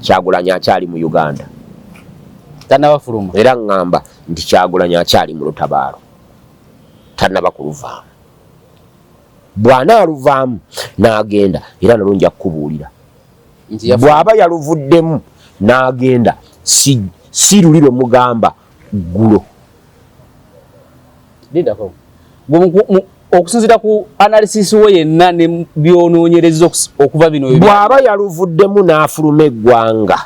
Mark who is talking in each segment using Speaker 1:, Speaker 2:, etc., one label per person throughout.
Speaker 1: Kyagulanyi akyali mu Uganda
Speaker 2: tanabafuluma
Speaker 1: era ngamba nti Kyagulanyi akyali mu lutabaalo tanaba kuluvaamu. Bw'anaaluvaamu n'agenda era nalunja kukubuulira bw'aba yaluvuddemu n'agenda si luli lwe mugamba ggulo.
Speaker 2: Okusinziira ku analysis we yenna ne byonoonyereza okuva bino
Speaker 1: bw'aba yaluvuddemu n'afuluma eggwanga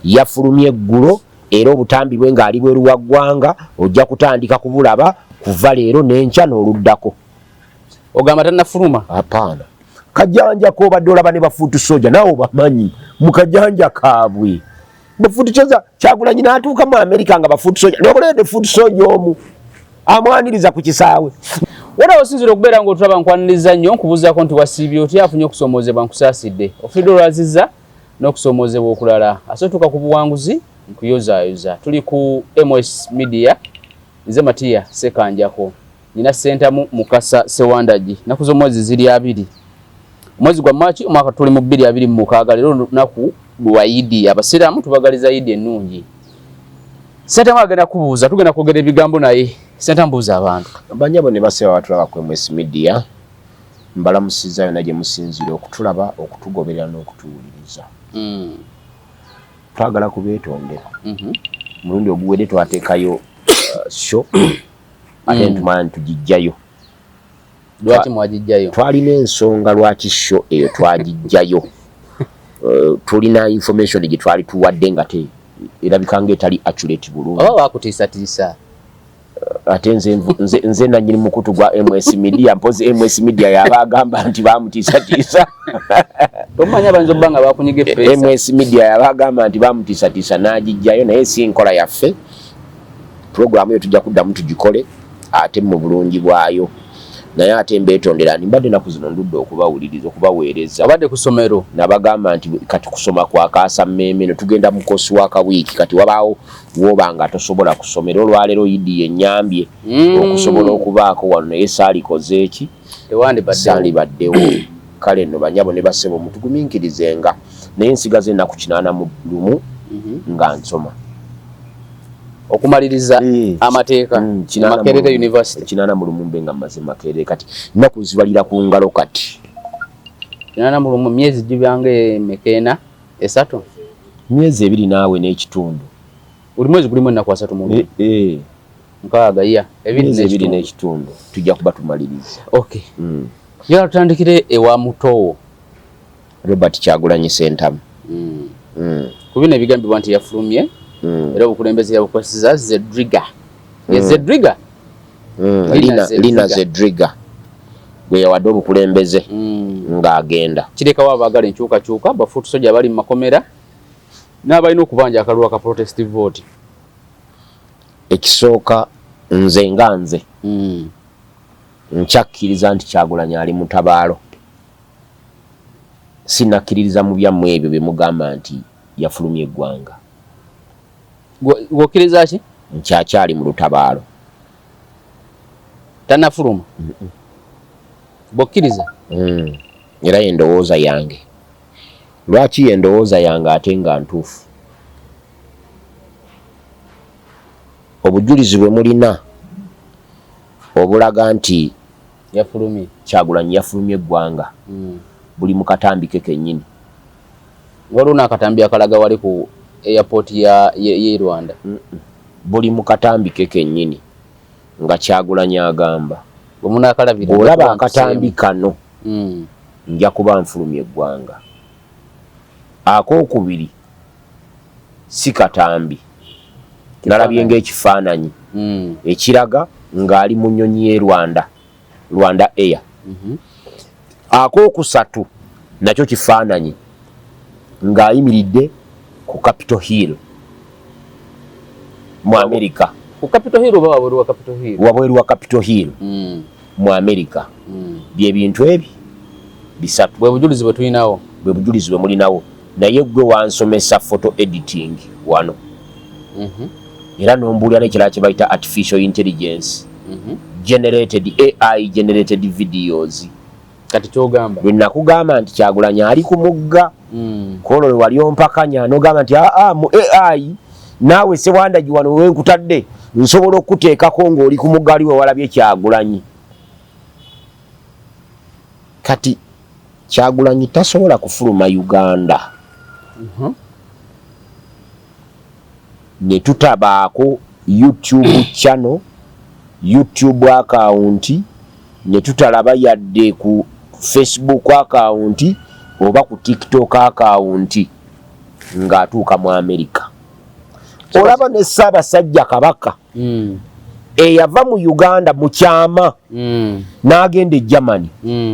Speaker 1: yafulumye eggulo era obutambi bwe ng'ali bweru wa ggwanga ojja kutandika kubulaba kuva leero n'enkya n'oluddako.
Speaker 2: Ogamba tannafuluma?
Speaker 1: Hapana, kajanja k'obadde olaba ne bafuutu soja naawe obamanyi mu kajanja kaabwe bafuutu soja. Kyagulanyi n'atuuka mu Amerika nga bafuutu soja n'obuleede fuutu soja omu amwaniriza ku kisaawe.
Speaker 2: Wera osinzira okubeera ng'otulaba nkwaniriza nnyo nkubuuzaako nti wasiibye otya afunye okusoomoozebwa nkusaasidde ofudde olwaziza n'okusoomoozebwa okulala asootuka ku buwanguzi nkuyozaayoza. Tuli ku MS Media, nze Matiya Sekanjako, nina Sentamu Mukasa Sewandagi. Naku z'omwezi ziri 2 omwezi gwa Maachi omwaka tuli mu 2026. Leero lunaku lwa Idi, abasiraamu tubagaliza Idi ennungi. Sentamu agenda kubuuza, tugenda kwogera ebigambo naye. Sentamu mbuuza abantu.
Speaker 1: Banyabo ne basewa batulaba ku MS Media, mbalamusiza yonna gye musinzire okutulaba, okutugoberera n'okutuwuliriza. Twagala kubeetondera. Mulundi oguwedde twateekayo show ate ntumanya tugijjayo.
Speaker 2: Lwaki mwagijjayo?
Speaker 1: Twalina ensonga lwaki show eyo twagijjayo. Tulina information gye twali tuwadde nga erabika ng'etali accurate bulungi.
Speaker 2: Oba bakutiisatiisa?
Speaker 1: Ate nze nanyini mukutu gwa MS Media, mpozi MS Media yabagamba nti bamutiisatiisa.
Speaker 2: Tomanya banzo banga bakunyige pesa.
Speaker 1: MS Media yabagamba nti bamutiisatiisa n'agijjayo naye si nkola yaffe. Programu yo tujja kuddamu tugikole ate mu bulungi bwayo. Naye ate mbeetondera mbadde naku zino ndudde okubawuliriza okubaweereza.
Speaker 2: Abadde ku ssomero
Speaker 1: nabagamba nti kati kusoma kwakaasa mmemme tugenda mu kosi waka wiiki kati wabaawo wobanga tosobola kusomera olwaleero Idi yennyambye okusobola okubaako wano naye saalikoze eki saali baddewo. Kale nno banyabo ne basebo mutugumiikirizenga naye nsigaze ennaku 81 nga nsoma
Speaker 2: okumaliriza amateeka Makerere University
Speaker 1: 81 nga mmaze Makerere kati nnaku zibalira ku ngalo kati
Speaker 2: 81 myezi gibyange mekena 3
Speaker 1: myezi 2 naawe n'ekitundu
Speaker 2: buli mwezi gulimu ennaku 3 mu nkaaga ya
Speaker 1: 2 n'ekitundu tujja kuba tumaliriza.
Speaker 2: Okay. Yala tutandikire ewa Mutowo
Speaker 1: Robert Kyagulanyi Sentamu.
Speaker 2: Kubina ebigambibwa nti yafulumye era obukulembeze yabukwasiza Zedriga. Zedriga?
Speaker 1: Lina Zedriga gwe yawadde obukulembeze ng'agenda.
Speaker 2: Kirekawo abaagala enkyukakyuka bafuutu soja bali mu makomera n'abalina okubanja akalulu ka protestive vote.
Speaker 1: Ekisooka nze nga nze nkyakkiriza nti Kyagulanyi ali mu tabaalo. Sinnakkiririza mu byammwe ebyo bye mugamba nti yafulumya eggwanga.
Speaker 2: Gwokkiriza ki?
Speaker 1: Nkyakyali mu lutabaalo.
Speaker 2: Tannafuluma? Bwokkiriza?
Speaker 1: Era y'endowooza yange. Lwaki y'endowooza yange ate nga ntuufu? Obujulizi bwe mulina obulaga nti
Speaker 2: yafulumye
Speaker 1: Kyagulanyi yafulumye eggwanga buli mu katambi ke kennyini.
Speaker 2: Waliwo n'akatambi akalaga wali ku airport ye Rwanda.
Speaker 1: Buli mu katambi ke kennyini nga Kyagulanyi agamba
Speaker 2: olaba
Speaker 1: akatambi kano nja kuba nfulumye eggwanga. Akookubiri si katambi nalabye ng'ekifaananyi ekiraga ng'ali mu nnyonyi y'e Rwanda Air. Akookusatu nakyo kifaananyi ng'ayimiridde ku Capitol Hill mu Amerika.
Speaker 2: Ku Capitol Hill oba wabweru wa Capitol Hill?
Speaker 1: Wabweru wa Capitol Hill mu Amerika. Bye bintu ebi bisatu.
Speaker 2: Bwe bujulizi bwe tulinawo.
Speaker 1: Bwe bujulizi bwe mulinawo. Naye gwe wansomesa photo editing wano. Era n'ombuulira n'ekirala kye bayita artificial intelligence. Generated AI generated videos.
Speaker 2: Kati kyogamba
Speaker 1: bwe nakugamba nti Kyagulanyi ali ku mugga Kono wali ompakanya n'ogamba nti mu AI naawe Sewandagi wano wenkutadde nsobola okuteekako ng'oli ku mugali we walabye Kyagulanyi. Kati Kyagulanyi tasobola kufuluma Uganda. Ne tutabaako YouTube channel, YouTube account, ne tutalaba yadde ku Facebook account oba ku TikTok account ng'atuuka mu America. Olaba ne Ssaabasajja Kabaka eyava mu Uganda mu kyama n'agenda e Germany.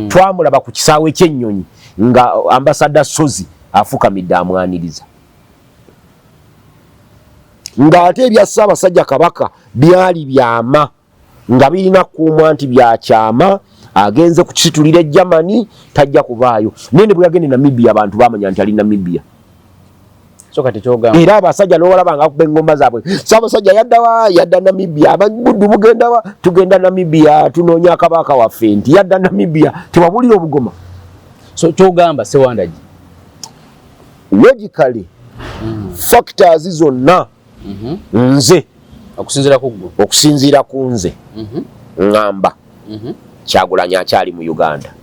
Speaker 1: Twamulaba ku kisaawe ky'ennyonyi nga ambasada Sozi afukamidde amwaniriza. Ng'ate ebya Ssaabasajja Kabaka byali byama nga birina kuumwa nti bya kyama, agenze kukisitulira e Germany tajja kubaayo. Nene bwe yagenda Namibia abantu baamanya nti ali Namibia.
Speaker 2: So kati kyogamba
Speaker 1: era abasajja n'olaba nga akuba engomba zaabwe. Ssaabasajja yaddawa, yadda Namibia. Abaguddu bugendawa, tugenda Namibia tunoonya kabaka waffe nti yadda Namibia. Tewabulira obugoma.
Speaker 2: So kyogamba Sewandagi
Speaker 1: logically factors zonna nze okusinziira ku nze ngamba Kyagulanyi akyali mu Uganda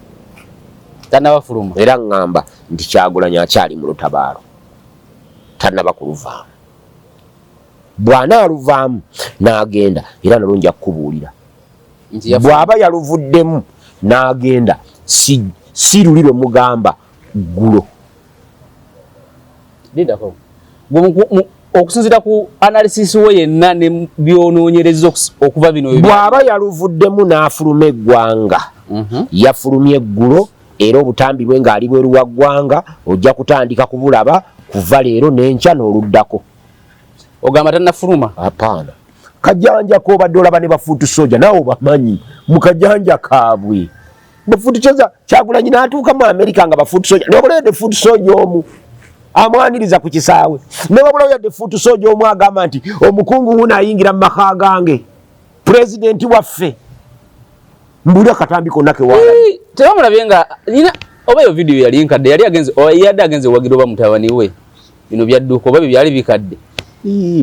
Speaker 2: tanabafuluma
Speaker 1: era ngamba nti Kyagulanyi akyali mu lutabaalo tanaba kuluvaamu. Bw'anaaluvaamu n'agenda era nalwo nja kukubuulira bw'aba yaluvuddemu n'agenda si luli lwe mugamba ggulo.
Speaker 2: Lidako okusinziira ku analysis we yenna ne byonoonyereza okuva bino
Speaker 1: bw'aba yaluvuddemu n'afuluma eggwanga yafulumye eggulo era obutambi bwe ng'ali bweru wa ggwanga ojja kutandika kubulaba kuva leero n'enkya n'oluddako.
Speaker 2: Ogamba tannafuluma?
Speaker 1: Apaana, kajanja k'obadde olaba ne bafuutu soja naawe obamanyi mu kajanja kaabwe. Bafuutu soja Kyagulanyi n'atuuka mu Amerika nga bafuutu soja n'obuleedde fuutu soja omu amwaniriza ku kisaawe ne wabulawo yadde fuutu soja omu agamba nti omukungu wuno ayingira mu maka gange pulezidenti waffe mbuli akatambi konna kewala.
Speaker 2: Tebamulabye nga nina oba yo video yali nkadde yadde agenze wagira oba mutabani we bino byadduuka oba byali bikadde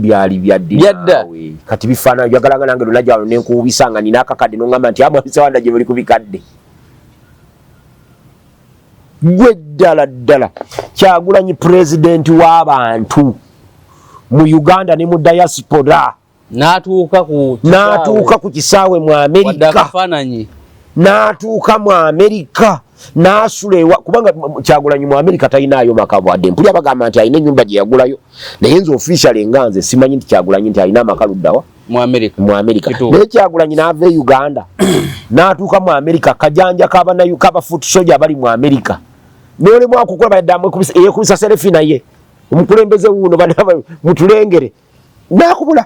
Speaker 1: byali byadda kati bifaananyi byagalanga nange lunajja wano nenkuubisanga nina akakadde n'ongamba nti amwe Sewandagi buli ku bikadde. Gwe ddala Kyagulanyi pulezidenti w'abantu mu Uganda ne mu diaspora
Speaker 2: n'atuuka
Speaker 1: ku kisaawe mu Amerika n'atuuka mu Amerika n'asula kubanga Kyagulanyi mu Amerika talinaayo maka bwadde mpuli abagamba nti alina ennyumba gye yagulayo naye nze officially nga nze simanyi nti Kyagulanyi nti alina amaka luddawa mu Amerika. Naye Kyagulanyi n'ava e Uganda n'atuuka mu Amerika kajanja k'abafuutu soja abali mu Amerika n'olemu akukola baddamu eyekubisa serefi naye omukulembeze wuuno mutulengere n'akubula.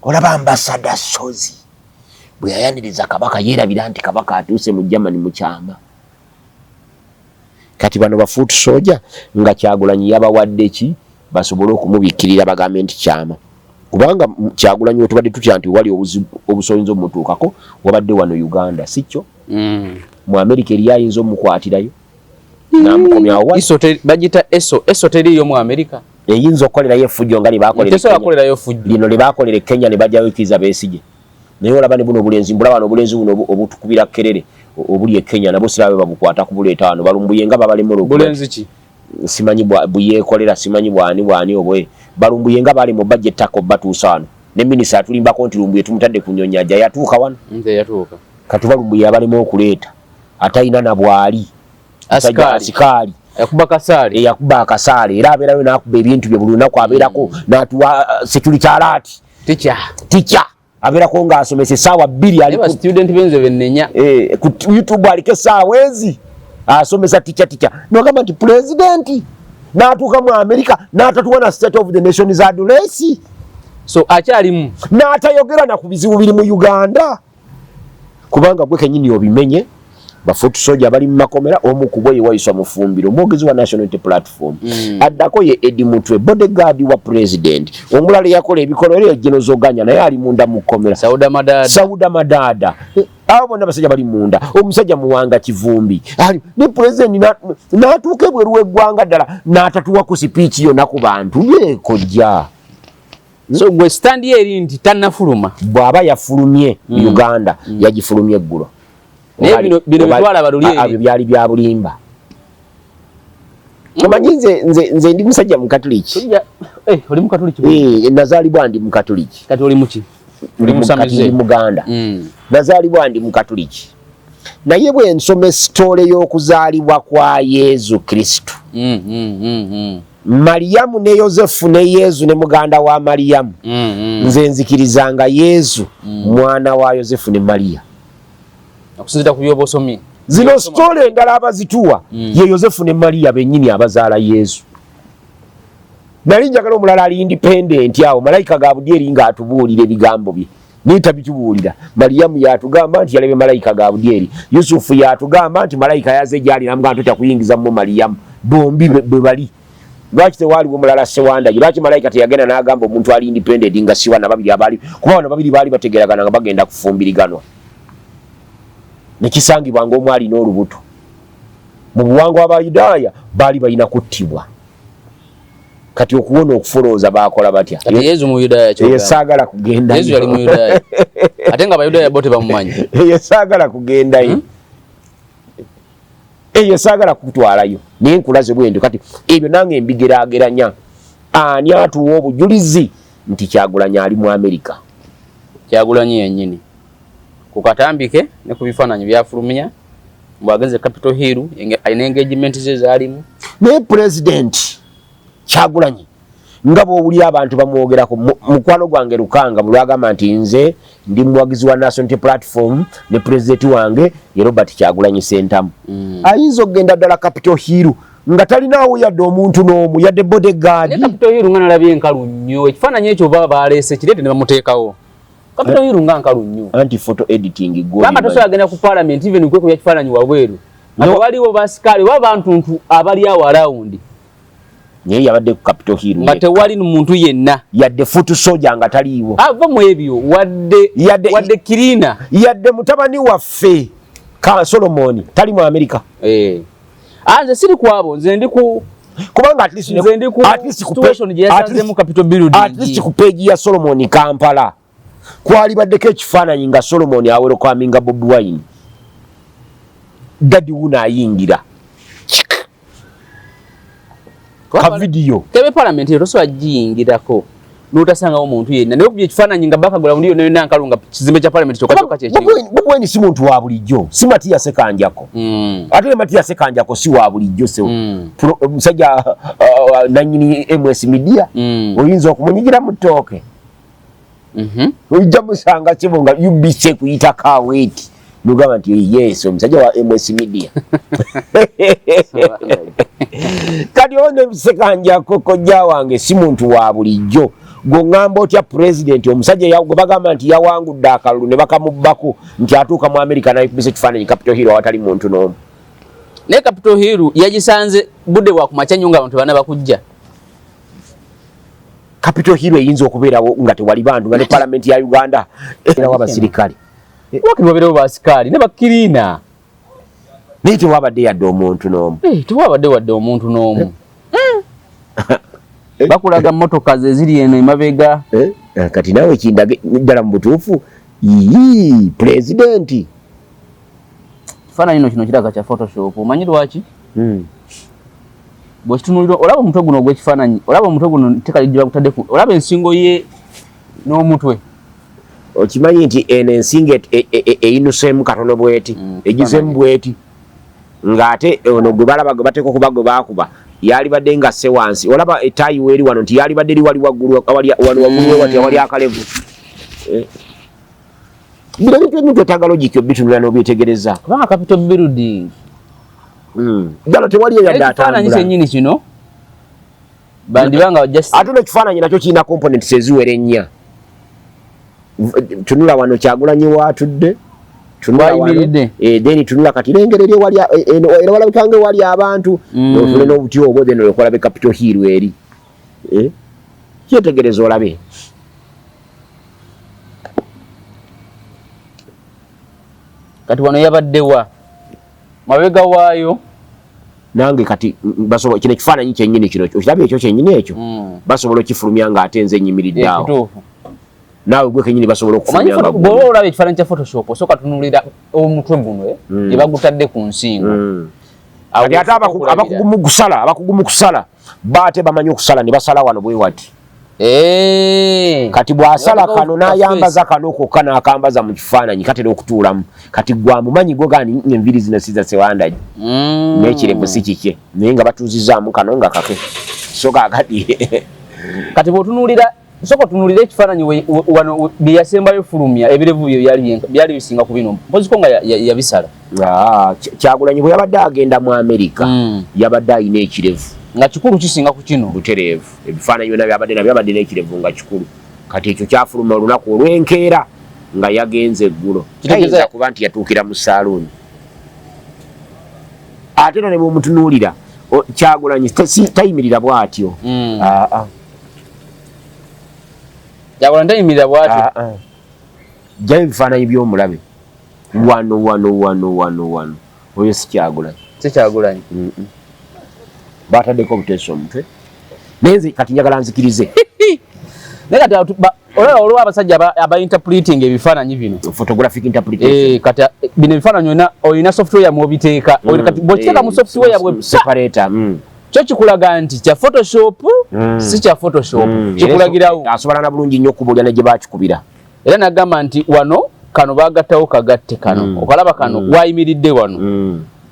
Speaker 1: Olaba ambasada Sozi bwe yayaniriza Kabaka yeerabira nti Kabaka atuuse mu Germany mu kyama. Kati bano bafuutu soja nga Kyagulanyi yabawadde ki basobole okumubikkirira bagambe nti kyama. Kubanga Kyagulanyi wetubadde tutya nti wali obusoyinza omutuukako wabadde wano Uganda sikyo mu Amerika eri ayinza omukwatirayo n'amukomyawo
Speaker 2: bagita eso teriyo mu Amerika
Speaker 1: eyinza okukolerayo effujjo nga lino lye baakolera Kenya ne bajjayo Kizza Besigye. Naye olaba ne buno obulenzi mbulaba wano obulenzi buno obutukubira Kerere obuli e Kenya nabo sirabe babukwata kubuleeta wano balumbuye nga babalemera
Speaker 2: bulenzi ki
Speaker 1: simanyi buyeekolera simanyi bwani obwe balumbuye nga bali mu budget tako batuusa wano ne minisita atulimbako nti lumbuye tumutadde ku nnyonyaja yatuuka wano kati balumbuye abalemu okuleeta atayina na bwali asikaali yakuba akasaale era abeerayo n'akuba ebintu bye buli lunaku abeerako n'atuwa security alert tica abeerako ng'asomesa essaawa 2 ali
Speaker 2: student benze bennenya
Speaker 1: ku YouTube aliko essaawa ezi asomesa tica n'ogamba nti pulezidenti n'atuuka mu Amerika n'atatuwa na state of the nation's address
Speaker 2: so akyalimu
Speaker 1: n'atayogera na ku bizibu biri mu Uganda kubanga gwe kennyini obimenye bafutu soja bali mu makomera omu ku bwe wayiswa mufumbiro omwogezi wa National Unity Platform addako ye Eddie Mutwe bodyguard wa president omulala yakola ebikolwa General Zoganya naye ali munda mu komera Sauda Madada abo bonna basajja bali munda omusajja Muwanga Kivumbi ali ne president n'atuuka ebweru w'eggwanga ddala n'atatuwa ku speech yonna ku bantu byekojja.
Speaker 2: So gwe stand eri nti tannafuluma
Speaker 1: bw'aba yafulumye Uganda yagifulumye eggulo
Speaker 2: bino bitwala baluli
Speaker 1: abyo byali bya bulimba. Omanyi nze ndi musajja mu Katoliki.
Speaker 2: Oli mu Katoliki?
Speaker 1: Nazaalibwa ndi mu Katoliki.
Speaker 2: Kati oli muki? Oli musamize
Speaker 1: Muganda. Nazaalibwa ndi mu Katoliki. Naye bwe nsome story y'okuzaalibwa kwa Yesu Kristo. Mariamu ne Yosefu ne Yesu ne muganda wa Mariamu. Nze nzikirizanga Yesu mwana wa Yosefu ne Maria.
Speaker 2: Okusinzira ku by'obosomye.
Speaker 1: Zino story endala abazituwa ye Yosefu ne Maria bennyini abazaala Yesu. Nali njagala omulala ali independent awo malayika Gabudyeri ng'atubuulira ebigambo bye. Nita bitubuulira. Mariamu yatugamba nti yalebe malayika Gabudyeri. Yusufu yatugamba nti malayika yaze gyali namugamba tojja kuyingiza mu Mariamu. Bombi bwe bali. Lwaki tewali omulala Sewanda? Lwaki malayika teyagenda n'agamba omuntu ali independent nga siwa na babiri abali kuba bano babiri baali bategeragana nga bagenda kufumbiriganwa. Nekisangibwa ng'omwali n'olubuto. Mu buwangwa Abayudaaya baali balina kuttibwa. Kati okuwona okufolooza baakola batya?
Speaker 2: Kati Yesu mu Yudaaya kyogera.
Speaker 1: Yesaagala kugenda.
Speaker 2: Yesu yali mu Yudaaya. Ate nga Abayudaaya bo tebamumanyi.
Speaker 1: Yesaagala kugendayo. Yesaagala kutwalayo. Naye nkulaze bwendo kati ebyo nange mbigeraageranya. Ani atuwa obujulizi nti Kyagulanyi ali mu Amerika?
Speaker 2: Kyagulanyi yennyini. Kukatambike ne ku bifaananyi byafulumya mbwagenze Capitol Hill alina engagement ze zaalimu.
Speaker 1: Ne president Kyagulanyi nga bw'owuli abantu bamwogerako mukwano gwange Lukanga mulwagamba nti nze ndi muwagizi wa National Unity Platform ne president wange ye Robert Kyagulanyi Ssentamu. Ayinza okugenda ddala Capitol Hill nga talinaawo yadde omuntu n'omu yadde bodyguard.
Speaker 2: Ne Capitol Hill nga nalabye enkalu nnyo ekifaananyi ekyo baba baleese kireete ne bamuteekawo. Capitol Hill nga nkalu nnyo.
Speaker 1: Anti photo editing go.
Speaker 2: Bamba tosobola agenda ku parliament even kweko yakifaananyi wabweru. Ate waliwo basikale w'abantu abali awo around.
Speaker 1: Naye yabadde ku Capitol Hill.
Speaker 2: Nga tewali muntu yenna.
Speaker 1: Yadde futu soja nga taliiwo.
Speaker 2: Ava mu ebyo wadde Kirina.
Speaker 1: Yadde mutabani waffe ka Solomon tali mu Amerika.
Speaker 2: Nze siri kwabo nze ndi ku
Speaker 1: kubanga at least
Speaker 2: situation gye yasanze mu Capitol Building.
Speaker 1: At least ku page ya Solomon Kampala. Kwali baddeko ekifaananyi nga Solomon awerokaminga Bobi Wine. Dadi wuna ayingira. Ka video.
Speaker 2: Tebe parliament yo tosobola giyingirako. N'otasangawo omuntu yenna. Naye okubye ekifaananyi nga bakagula muliyo nayo nkalunga kizimbe kya parliament kyokka kye kingi.
Speaker 1: Bobi Wine si muntu wa bulijjo. Si Mathias Sekanjako. Ate Mathias Sekanjako si wa bulijjo se. Musajja nanyini MS Media. Oyinza okumunyigira mu ttooke. Ojja musanga kibonga UBC kuyita kaweti. Nugamba nti yes omusajja wa MS Media. Kati ono Sekanjako kojja wange si muntu wa bulijjo. Gongamba otya president omusajja yago bagamba nti yawangudde akalulu ne bakamubbako nti atuuka mu America n'ayikubisa ekifaananyi Capitol Hill awatali muntu n'omu.
Speaker 2: Ne Capitol Hill yagisanze budde bwa kumakya nnyo nga abantu bana bakujja.
Speaker 1: Capitol Hill eyinza okubeerawo nga tewali bantu nga ne parliament ya Uganda era w'abasirikale.
Speaker 2: Wakiri wabeerawo basikali ne bakirina.
Speaker 1: Naye tewabadde yadde omuntu n'omu.
Speaker 2: Tewabadde wadde omuntu n'omu. Bakulaga motoka ze ziri eno emabega.
Speaker 1: Kati naawe kindage ddala mu butuufu president.
Speaker 2: Kifaananyi kino kiraga kya Photoshop. Omanyi lwaki? Bw'okitunulira olaba omutwe guno ogw'ekifaananyi olaba omutwe guno tekali gye bakutaddeko olaba ensingo ye n'omutwe.
Speaker 1: Okimanyi nti eno ensingo eyinuseemu katono bweti egizeemu bweti ng'ate ono gwe balaba gwe bateeka okuba gwe baakuba yali badde nga asse wansi olaba etaayi weeri wano nti yali badde eri wali waggulu waggulu we wati awali akalevu. Bino bintu ebimu twetaaga logiki obitunulira n'obyetegereza.
Speaker 2: Kubanga Capitol Building.
Speaker 1: Galo tewali yadde atambula.
Speaker 2: Ekifaananyi kyennyini kino bandibanga just
Speaker 1: ate n'ekifaananyi nakyo kirina components eziwera ennya. Tunula wano Kyagulanyi waatudde then tunula kati lengerere wali era walabika nga wali abantu n'otule n'obuti obwo then olekolabe Capitol Hill eri kyetegereza olabe
Speaker 2: kati wano yabaddewa mabega waayo
Speaker 1: nange kati basobola kino kifaananyi kyennyini kino okirabye ekyo kyennyini ekyo basobola okifulumya nga ate nze nnyimiridde awo naawe gwe kenyini basobola okufulumya nga
Speaker 2: bw'oba olaba ekifaananyi kya Photoshop osooka tunuulira omutwe guno gye bagutadde ku nsingo
Speaker 1: kati ate abakugu mu kusala baate bamanyi okusala ne basala wano bwe wati kati bw'asala kano n'ayambaza kano kokka n'akambaza mu kifaananyi katera okutuulamu kati gwamumanyi gwo gani enviri zino siza sewandagi n'ekirevu si kike naye nga batuuzizaamu kano nga kake so kaakati
Speaker 2: kati bw'otunuulira soko tunuulira ekifaananyi wano bye yasembayo fulumya ebirevu byo byali bisinga ku bino mpoziko nga yabisala
Speaker 1: Kyagulanyi bwe yabadde agenda mu Amerika yabadde ayina ekirevu
Speaker 2: nga kikulu kisinga ku kino
Speaker 1: butereevu ebifaananyi byonna byabadde n'ekirevu nga kikulu kati ekyo kyafuluma olunaku olw'enkeera nga yagenze eggulo ayinza kuba nti yatuukira mu saaluuni ate no ne bw'omutunuulira Kyagulanyi tayimirira bw'atyo
Speaker 2: Kyagulanyi tayimirira bw'atyo
Speaker 1: jjayo ebifaananyi by'omulabe wano oyo si Kyagulanyi bataddeko obuteesa omutwe naye nze kati njagala nzikirize
Speaker 2: naye kati olaba olwa abasajja aba-interpreting ebifaananyi bino
Speaker 1: photographic interpretation
Speaker 2: kati bino ebifaananyi olina software mwobiteeka kati bw'okiteeka mu software bwe
Speaker 1: separator
Speaker 2: kyo kikulaga nti kya Photoshop si kya Photoshop kikulagirawo
Speaker 1: asobola na bulungi nnyo okubuulira ne gye baakikubira
Speaker 2: era nagamba nti wano kano baagattawo kagatte kano okalaba kano wayimiridde wano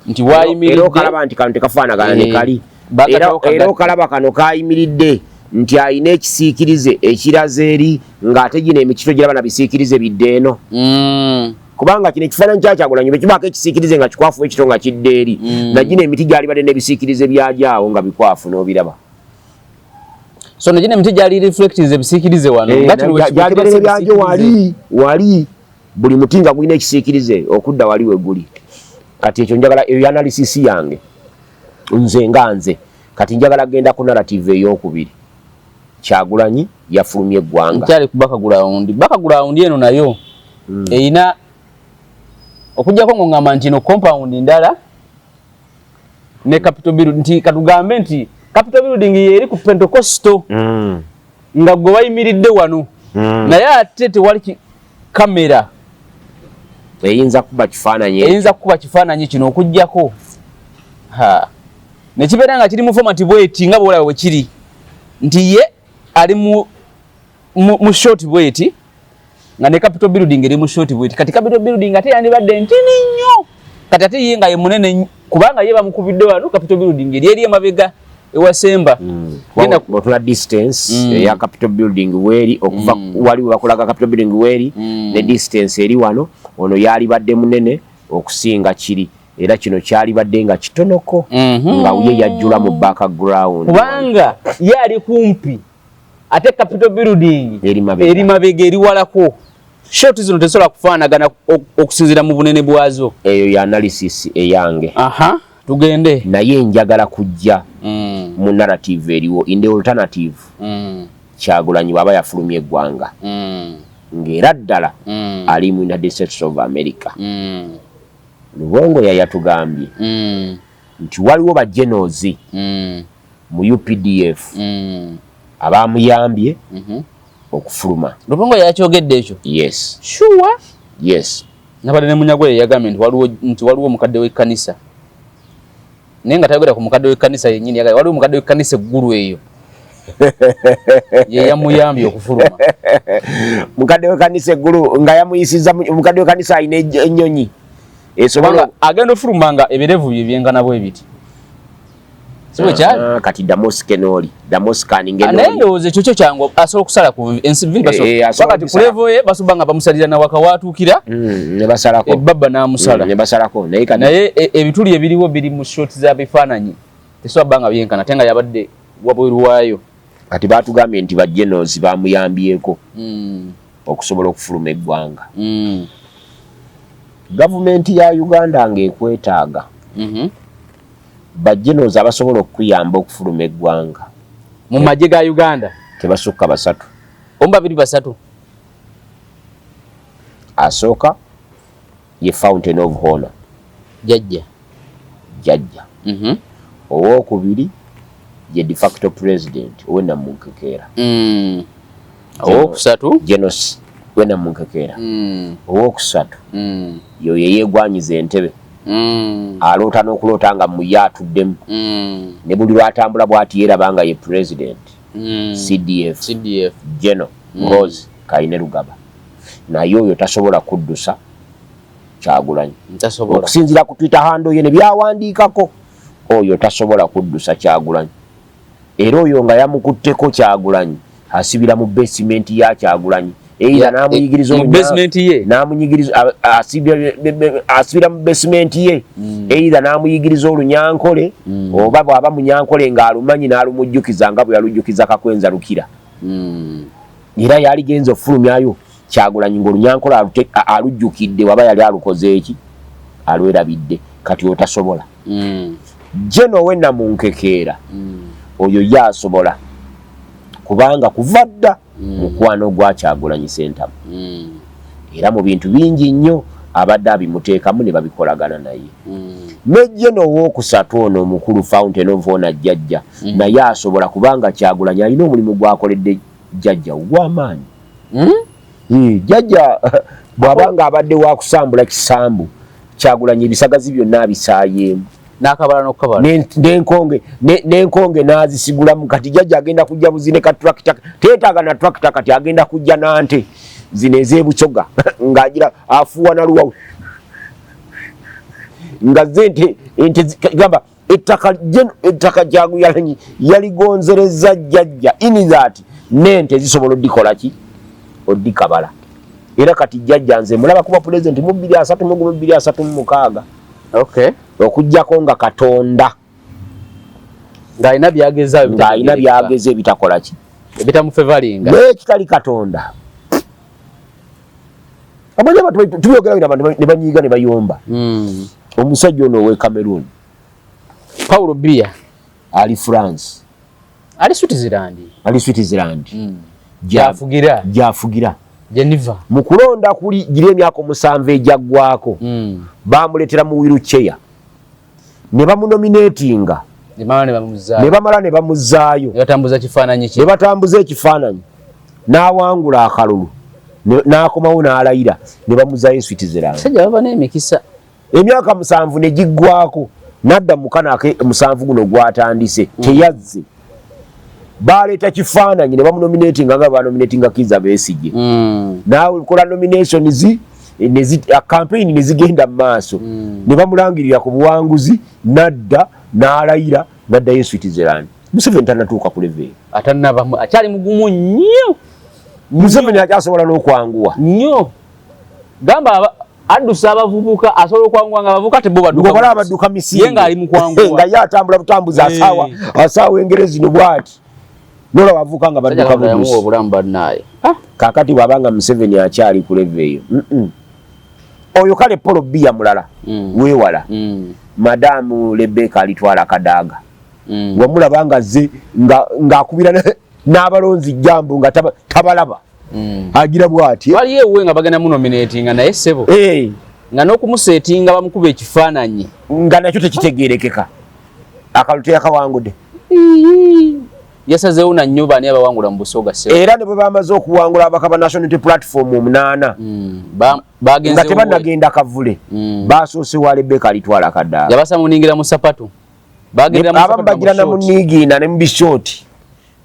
Speaker 2: nti wayimiridde
Speaker 1: era okalaba nti kano tekafaanagana ne kali era okalaba kano kayimiridde nti ayina ekisiikirize ekiraze eri ng'ate gino emikito giraba na bisiikirize bidde eno kubanga kino ekifaananyi kya Kyagulanyi bwe kibaako ekisiikirize nga kikwafu ekito nga kidde eri nagino emiti gyali badde n'ebisiikirize byagyawo nga bikwafu n'obiraba
Speaker 2: so nagino emiti gyali reflectize ebisiikirize wano
Speaker 1: gyali badde byagyo wali buli muti nga gulina ekisiikirize okudda wali we guli kati ekyo njagala eyo analysis yange nze kati njagala genda ku narrative ey'okubiri Kyagulanyi yafulumya eggwanga
Speaker 2: kyali ku background eno nayo eyina okujjako ng'ongamba nti ino compound ndala ne Capitol Building nti katugambe nti Capitol Building yeri ku Pentecostal nga gwe wayimiridde wano naye ate tewali kamera
Speaker 1: eyinza kuba
Speaker 2: kifaananyi kino okujjako nekibeera nga kiri mu format bweti nga bwolaba bwe kiri nti ye ali mu short bweti nga ne Capitol Building eri mu short bweti kati Capitol Building ate yandibadde ntini nnyo kati ate ye nga ye munene kubanga ye bamukubidde wano Capitol Building eri emabega ewasemba
Speaker 1: otula distance eya Capitol Building weeri okuva wali bakolaga Capitol Building weeri ne distance eri wano ono yali badde munene okusinga kiri era kino kyali badde nga kitonoko nga ye yajjula mu background
Speaker 2: kubanga ye ali kumpi ate Capitol Building eri mabega eri walako short zino tesobola kufaanagana okusinzira mu bunene bwazo
Speaker 1: eyo ya analysis eyange
Speaker 2: tugende
Speaker 1: naye njagala kujja mu narrative eriwo in the alternative Kyagulanyi bw'aba yafulumya eggwanga ng'era ddala ali mu United States of America Lubongo yatugambye nti waliwo bajenozi mu UPDF abamuyambye okufuluma.
Speaker 2: Lubongo yakyogedde ekyo?
Speaker 1: Yes.
Speaker 2: Sure?
Speaker 1: Yes.
Speaker 2: Nabadde ne Munyagwe yagambye nti waliwo mukadde w'ekkanisa. Naye nga tayogera ku mukadde w'ekkanisa yennyini, waliwo mukadde w'ekkanisa eggulu eyo. Ye yamuyambye okufuluma.
Speaker 1: Mukadde w'ekkanisa eggulu nga yamuyisizza mukadde w'ekkanisa alina ennyonyi.
Speaker 2: Esobola agenda ofuluma nga ebirevu bye byengana bwe biti. Siwe kyali?
Speaker 1: Kati Damoske noli. Damoskani ngeno.
Speaker 2: Naye ndowooza ekyo kyangu asobola okusala ku ensivi wakati ku level ye basuba nga bamusalira na waka watuukira.
Speaker 1: Ne basalako.
Speaker 2: Ebaba n'amusala.
Speaker 1: Ne basalako.
Speaker 2: Naye ebituli ebiriwo biri mu shot za bifaananyi. Tesobola nga byenkana tenga yabadde wabweru waayo.
Speaker 1: Kati batugambye nti bajenozi bamuyambyeko okusobola okufuluma eggwanga. Gavumenti ya Uganda ng'ekwetaaga bajenoza abasobola okuyamba okufuluma eggwanga
Speaker 2: mu magye ga Uganda
Speaker 1: tebasukka basatu.
Speaker 2: Omba biri basatu.
Speaker 1: Asooka ye Fountain of Honor
Speaker 2: Jajja.
Speaker 1: Owokubiri ye de facto president Wena Munkekeera.
Speaker 2: Owokusatu
Speaker 1: Genos Wena Munkekeera. Owokusatu yo yeegwanyiza entebe. Aloota n'okuloota nga muye atuddemu. Ne buli lwatambula bw'ati yeerabanga ye president. CDF Geno Rose Kainerugaba. Naye oyo tasobola kuddusa Kyagulanyi. Okusinziira ku Twitter handle ye ne byawandiikako, oyo tasobola kuddusa Kyagulanyi. Era oyo nga yamukutteko Kyagulanyi asibira mu basement ya Kyagulanyi. Eira namuyigiriza
Speaker 2: mu basement ye.
Speaker 1: Namunyigiriza asibira mu basement ye. Eira namuyigiriza olunyankole oba bw'aba munyankole ng'alumanyi n'alumujjukiza nga bwe yalujjukiza Kakwenza Lukira. Era yaligenza ofulumyayo Kyagulanyi ng'olunyankole alujjukidde waba yali alukoze eki alwerabidde kati otasobola. Geno Wena Munkekeera oyo yasobola kubanga kuva dda mukwano gwa Kyagulanyi Ssentamu. Era mu bintu bingi nnyo abadde abimuteekamu ne babikolagana naye. Ne Geno Owookusatu ono omukulu Fountain of Honor Jjajja naye asobola kubanga Kyagulanyi alina omulimu gwakoledde Jjajja ogw'amaanyi. Jjajja bw'abanga abadde wa kusambula kisambu Kyagulanyi ebisagazi byonna abisaayeemu.
Speaker 2: N'akabala n'okukabala.
Speaker 1: N'enkonge n'azisigulamu kati Jjajja agenda kujja buzine ka tractor. Teetaaga na tractor kati agenda kujja nante zino ez'ebucoga ng'agira afuuwa na luwawu. Nga ze ente gamba ettaka Kyagulanyi yaligonzereza Jjajja ini that n'ente zisobola oddikola ki? Oddikabala. Era kati Jjajja nze mulaba kuba president mu 2036.
Speaker 2: Okay.
Speaker 1: Okujjako nga Katonda
Speaker 2: ng'alina byageza ebitakola ki? Ebitamufevalinga.
Speaker 1: Kitali Katonda. Abanya abantu tubyogera abantu ne banyiiga ne bayomba. Omusajja ono ow'e Cameroon.
Speaker 2: Paulo Biya.
Speaker 1: Ali France.
Speaker 2: Ali Switzerland.
Speaker 1: Jafugira.
Speaker 2: Geneva.
Speaker 1: Mu kulonda kuli gira emyaka 7 ejaggwako. Bamuletera mu wheelchair. Ne bamunominatinga. Ne bamala ne bamuzaayo. Ne batambuza ekifaananyi. N'awangula akalulu. N'akomawo n'alayira. Ne bamuzaayo Switzerland.
Speaker 2: Sajja baba n'emikisa.
Speaker 1: Emyaka 7 ne giggwako. Nadda mukana ke 7 guno gwatandise. Teyazze. Baleeta kifaananyi ne bamunominatinga nga banominatinga Kizza Besigye. Naawe kola nominations campaign ne zigenda mu maaso. Ne bamulangirira ku buwanguzi nadda n'alayira n'addayo Switzerland. Museveni tannatuuka ku level.
Speaker 2: Atannabamu akyali mugumu nnyo.
Speaker 1: Museveni akyasobola n'okwanguwa
Speaker 2: nnyo. Gamba addusa abavubuka asobola okwanguwa nga abavubuka tebo badduka.
Speaker 1: Ngokola abadduka misiri.
Speaker 2: Ye ng'ali mu kwanguwa.
Speaker 1: Nga ye atambula butambuza asaawa Engerezi no bwati. Nola wavuka nga badduka bubusi.
Speaker 2: Obulamu bannaye.
Speaker 1: Kakati bwabanga Museveni akyali ku level eyo. Oyo kale Paulo Biya mulala. Weewala. Madamu Rebecca alitwala Kadaga. Wamulabanga ze ng'akubira n'abalonzi jambo nga tabalaba. Agira bwati.
Speaker 2: Wali yewe nga bagenda mu nominating naye sebo. Nga n'okumusetinga bamukuba ekifaananyi.
Speaker 1: Nga nakyo tekitegeerekeka. Akalute yakawangudde.
Speaker 2: Yasazeewo na nnyo baani abawangula mu Busoga sebo.
Speaker 1: Era ne bwe bamaze okuwangula abakaba National Unity Platform 8 nga tebannagenda kavule basoose wa Rebecca alitwala Kadaga.
Speaker 2: Yabasamuningira mu sapatu.
Speaker 1: Abamu bagira na muniigiina ne mu bishoti.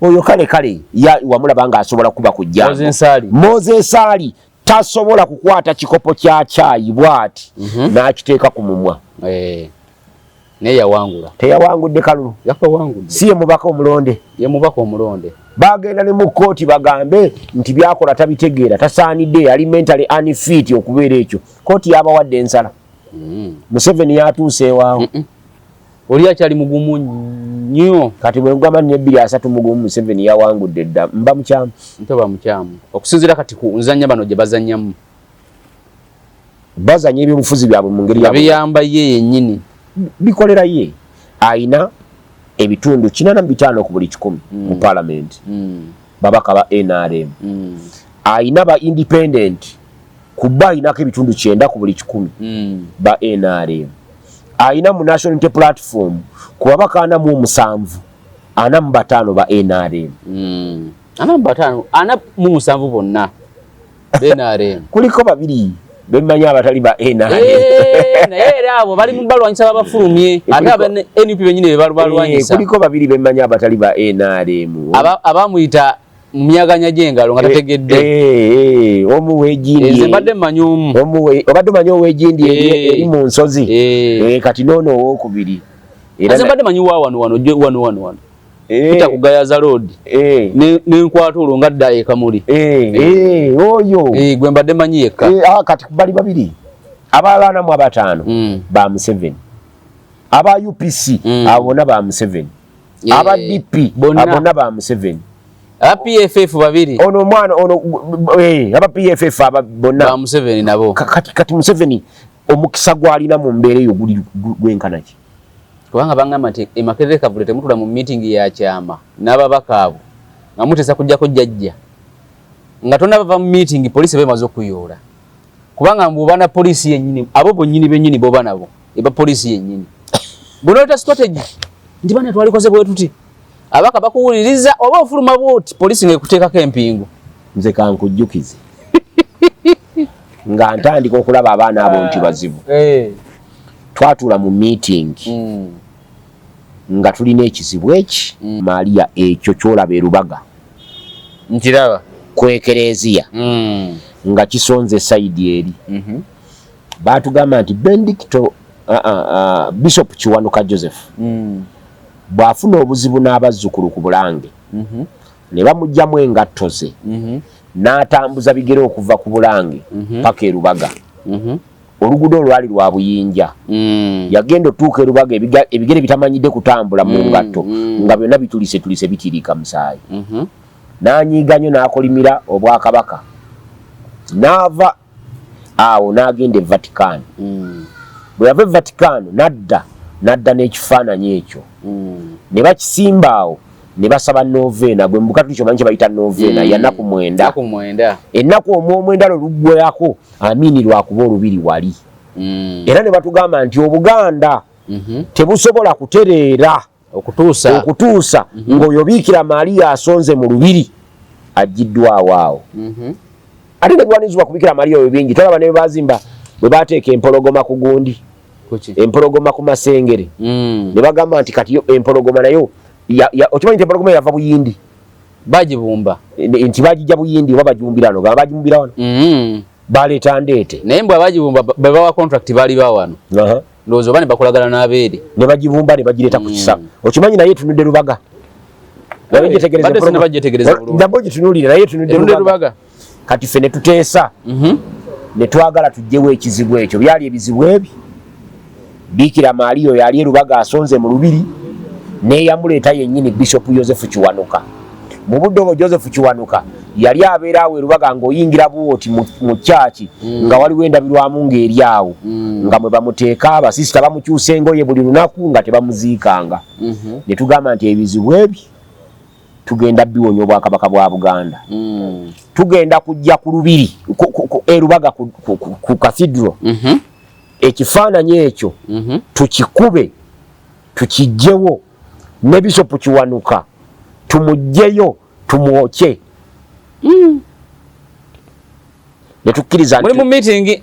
Speaker 1: Oyo kale wamulabanga asobola kuba ku jjango. Moses Ali tasobola kukwata kikopo kya chai bwati n'akiteeka ku mumwa.
Speaker 2: Naye yawangula.
Speaker 1: Teyawangudde kalulu.
Speaker 2: Yakawangudde.
Speaker 1: Si ye mubaka omulonde.
Speaker 2: Ye mubaka omulonde.
Speaker 1: Bagenda ne mu kooti bagambe nti byakola tabitegeera tasaanidde yali mentally unfit okubeera ekyo. Kooti yabawadde ensala. Museveni yatuuse ewaawo.
Speaker 2: Oli akyali mugumu nnyo.
Speaker 1: Kati bwe ngamba ne 2-3 mugumu Museveni yawangudde dda mba mukyamu.
Speaker 2: Ntoba mukyamu. Okusinziira kati ku nzannya bano gye bazannyamu.
Speaker 1: bazanye ebyobufuzi byabwe mu ngeri
Speaker 2: yabiyamba ye yennyini
Speaker 1: bikolera ye ayina ebitundu 45 ku buli 100 mu parliament babaka ba NRM ayina ba independent kuba ayinako ebitundu 9 ku buli 100 ba NRM ayina mu national unity platform kuba bakana mu 7 ana mu 5 ba NRM
Speaker 2: ana mu 5 ana mu 7 bonna NRM
Speaker 1: kuliko babiri bemanya abatali ba NRM
Speaker 2: naye era abo bali mu balwanyisa babafulumye ate aba NUP benyine balwanyisa
Speaker 1: kuliko babiri bemanya abatali ba NRM
Speaker 2: abamuyita myaganya jengalo nga tategedde
Speaker 1: omuwejindi
Speaker 2: nze mbadde mmanyi
Speaker 1: obadde manyi owejindi eri mu nsozi kati noono owokubiri
Speaker 2: nze mbadde manyi wano pita kugayaza road nenkwata olwo nga dda ekamuli
Speaker 1: oyo
Speaker 2: gwe mbadde manyi yekka
Speaker 1: kati bali babiri abalana mu 5 ba Museveni aba UPC abona ba Museveni aba DP abona ba Museveni
Speaker 2: aba PFF babiri
Speaker 1: ono mwana ono aba PFF aba bonna
Speaker 2: ba Museveni nabo
Speaker 1: kati Museveni omukisa gwalina mu mbeere yo gwenkanaki
Speaker 2: kubanga bangamba nti Makerere Kavule temutula mu meeting ya kyama n'ababaka abo nga mutesa kujjako jjajja nga tonna bava mu meeting police bemaze okuyoola kubanga mbubana police yennyini abo bonnyini bennyini boba nabo eba police yennyini bunoota strategy ndi bana twalikoze bwe tuti abaka bakuwuliriza oba ofuluma bwoti police ngekuteekako empingu
Speaker 1: nze kankujjukize nga ntandika okulaba abaana abo nti bazibu twatula mu meeting nga tulina ekizibu eki Maria ekyo kyolaba erubaga
Speaker 2: nkiraba
Speaker 1: kwekereziya nga kisonze side eri batugamba nti Benedicto Bishop Kiwanuka Joseph bwafuna obuzibu n'abazzukulu ku Bulange ne bamugjamu engatto ze n'atambuza bigere okuva ku Bulange paka erubaga oluguudo olwali lwa buyinja yagenda otuuka erubaga ebigere bitamanyidde kutambula mu ngatto nga byonna bitulise bitiriika musaayi n'anyiiganyo n'akolimira obwakabaka n'ava awo n'agenda e Vatican bwe yava e Vatican nadda n'ekifaananyi ekyo ne bakisimba awo ne basaba novena gwe mbuka tulicho manyi bayita novena ya naku mwenda ennaku omwenda luggweyako amini lwakuba olubiri wali era ne batugamba nti Obuganda tebusobola kutereera okutuusa ng'oyo Biikira Maria asonze mu lubiri ajiddwawo awo ate ne gwanizibwa ku Biikira Maria oyo bingi tolaba ne bazimba bwe bateeka empologoma ku gundi empologoma ku Masengere ne bagamba nti kati empologoma nayo okimanyi nti empologoma yava Buyindi
Speaker 2: bagibumba
Speaker 1: nti bagijja Buyindi oba bajumbira wano gamba bajimumbira wano baleeta ndeete
Speaker 2: naye mbwe abagibumba babawa contract baali bawano ndowooza oba ne bakolagana n'abeere
Speaker 1: ne bagibumba ne bagireeta ku kisa okimanyi naye tunudde Lubaga nabwo gitunuulire naye tunudde Lubaga kati ffe ne tuteesa ne twagala tugyewo ekizibu ekyo byali ebizibu ebyo Biikira Maria oyo ali Lubaga asonze mu lubiri neyamuleeta yennyini Bishop Joseph Kiwanuka mu budde obwo Joseph Kiwanuka yali abeera awo Lubaga ng'oyingira buwoti mu kyaki nga waliwo endabirwamu ng'eri awo nga mwe bamuteeka abasisita bamukyusa engoye buli lunaku nga tebamuziikanga ne tugamba nti ebizibu ebyo tugenda biwonya Obwakabaka bwa Buganda tugenda kujja ku lubiri Lubaga ku cathedral ekifaananyi ekyo tukikube tukijjewo ne Bishop Kiwanuka tumugjeyo tumwoke ne tukkiriza
Speaker 2: nti mu meeting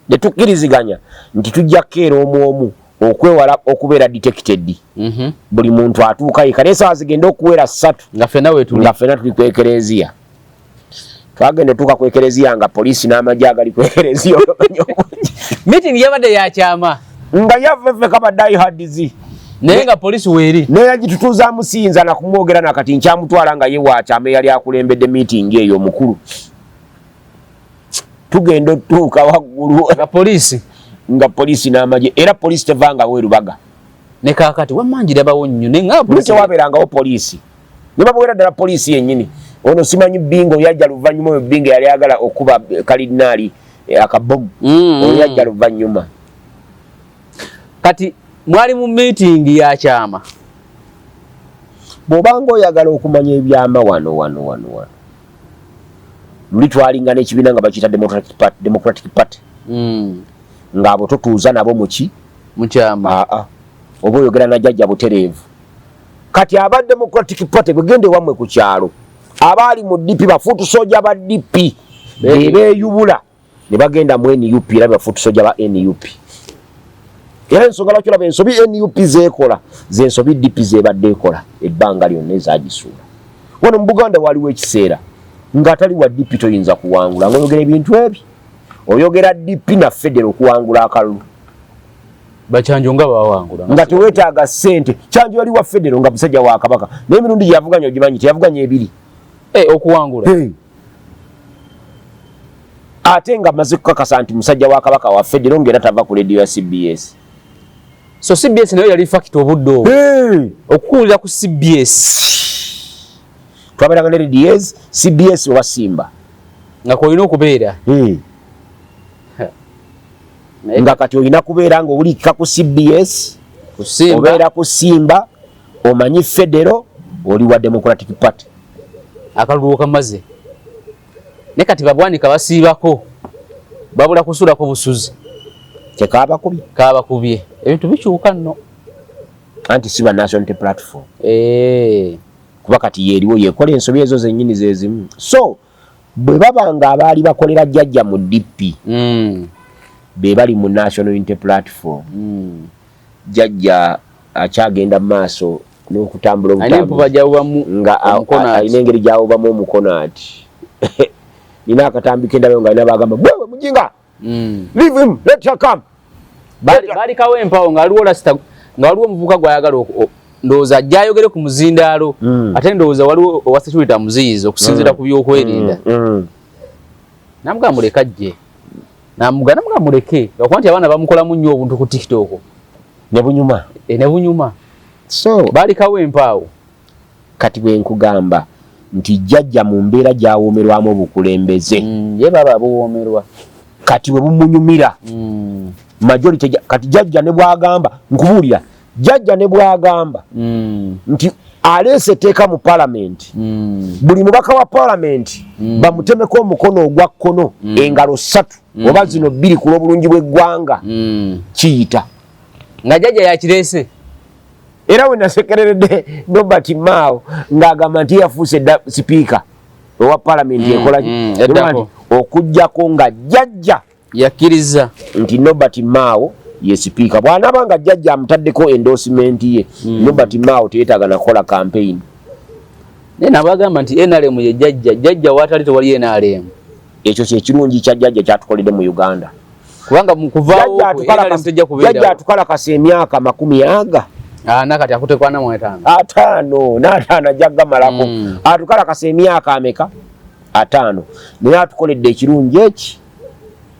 Speaker 1: ne tukkiriziganya nti tujja keera omu okwewala okubeera detected buli muntu atuuka ye kale essaawa zigenda okuwera 3
Speaker 2: nga ffenna
Speaker 1: tuli ku Ekereziya twagenda tuuka ku Ekereziya nga poliisi n'amagye agali ku Ekereziya
Speaker 2: meeting yabadde yakyama
Speaker 1: nga yaveve kabadde ihadizi
Speaker 2: naye nga poliisi weeri
Speaker 1: naye agitutuuza amusinza nakumwogera nakati nkyamutwala nga ye wakyama eyali akulembedde meeting eyo omukulu tugenda otuuka waggulu nga poliisi n'amagye era poliisi tevangawo Lubaga
Speaker 2: ne kaakati wamanjira bawo nnyo
Speaker 1: tewabeerangawo poliisi ne bamuwera ddala poliisi yennyini ono simanyi Bingo yajja luvannyuma oyo Bingo yali agala okuba kalidinaali akabomu oyajja luvannyuma.
Speaker 2: Kati mwali mu meeting ya kyama,
Speaker 1: bw'obanga oyagala okumanya ebyama wano luli twalinga n'ekibiina nga bakiyita Democratic Party ng'abo totuuza nabo
Speaker 2: mu kyama
Speaker 1: oba oyogera na Jjajja butereevu. Kati aba Democratic Party bwegende wammwe ku kyalo abaali mu DP bafuutu soja ba DP beeyubula ne bagenda mu NUP era bafuutu soja ba NUP. Era ensonga lwaki olaba ensobi NUP zeekola z'ensobi DP zeebadde ekola ebbanga lyonna ezagisuula. Wano mu Buganda waliwo ekiseera ng'atali wa DP toyinza kuwangula ng'oyogera ebintu ebyo oyogera DP na Federo okuwangula akalulu.
Speaker 2: Bakyanjo nga bawangula
Speaker 1: nga teweetaaga ssente. Kyanjo yali wa Federo nga musajja wa Kabaka n'emirundi gy'avuganya ogimanyi teyavuganya ebiri
Speaker 2: okuwangula.
Speaker 1: Ate nga amaze kukakasa nti musajja wa Kabaka wa Federo ng'era tava ku radio ya CBS.
Speaker 2: So CBS nayo yali fact obudde obwo okuwulira ku CBS
Speaker 1: twabeeranga ne radios CBS oba Simba
Speaker 2: nga kolina okubeera
Speaker 1: nga kati olina kubeera nga owulikika ku CBS obeera ku Simba omanyi Federo oli wa Democratic Party.
Speaker 2: Akalulu kamaze ne kati babwanika basiibako babula kusulako busuzi kabakubye ebintu bikyuka nno
Speaker 1: anti siba National Platform kuba kati yeeriwo yekola ensobi ezo zennyini zezimu. So bwe babanga abaali bakolera Jjajja mu DP be bali mu National Unity Platform Jjajja akyagenda mu maaso n'okutambula nga alina engeri gyawubamu omukono ati nina akatambi kendabe nga alina bagamba bwewe mujinga leave him let her come.
Speaker 2: Balikawo empawo nga waliwo lasita nga waliwo omuvubuka gwayagala ndowooza ajja ayogere ku muzindaalo ate ndowooza waliwo owa security amuziyiza okusinziira ku byokwerinda. Namugamba muleke ajje namugamba muleke okuba nti abaana bamukolamu nnyo obuntu ku TikTok
Speaker 1: ne bunyuma. So
Speaker 2: balikawo empaawo
Speaker 1: kati bwe nkugamba nti Jjajja mu mbeera gyawoomerwamu obukulembeze
Speaker 2: ye baba buwoomerwa
Speaker 1: kati bwe bumunyumira majority kati Jjajja ne bwagamba nkubuulira Jjajja ne bwagamba nti aleese etteeka mu Parliament buli mubaka wa Parliament bamutemeko omukono ogwa kkono engalo 3 oba zino 2 ku lw'obulungi bw'eggwanga kiyita
Speaker 2: nga Jjajja yakireese.
Speaker 1: Era we nasekereredde Nobert Mao ng'agamba nti yafuuse sipiika owa Parliament ekola okujjako nga Jjajja
Speaker 2: yakkiriza
Speaker 1: nti Nobert Mao ye sipiika. Bw'anaaba nga Jjajja amutaddeko endorsement ye Nobert Mao teyeetaaga nakola campaign.
Speaker 2: Naye nabagamba nti NRM ye Jjajja watali tewali NRM.
Speaker 1: Ekyo kyekirungi kya Jjajja kyatukoledde mu Uganda
Speaker 2: kubanga mu kuvaawo NRM tejja kubeera. Jjajja
Speaker 1: atukalakasa emyaka 40
Speaker 2: nakati akutekwana mu 5
Speaker 1: n'ataano ajja gamalako atukalakasa emyaka ameka 5 naye atukoledde ekirungi eki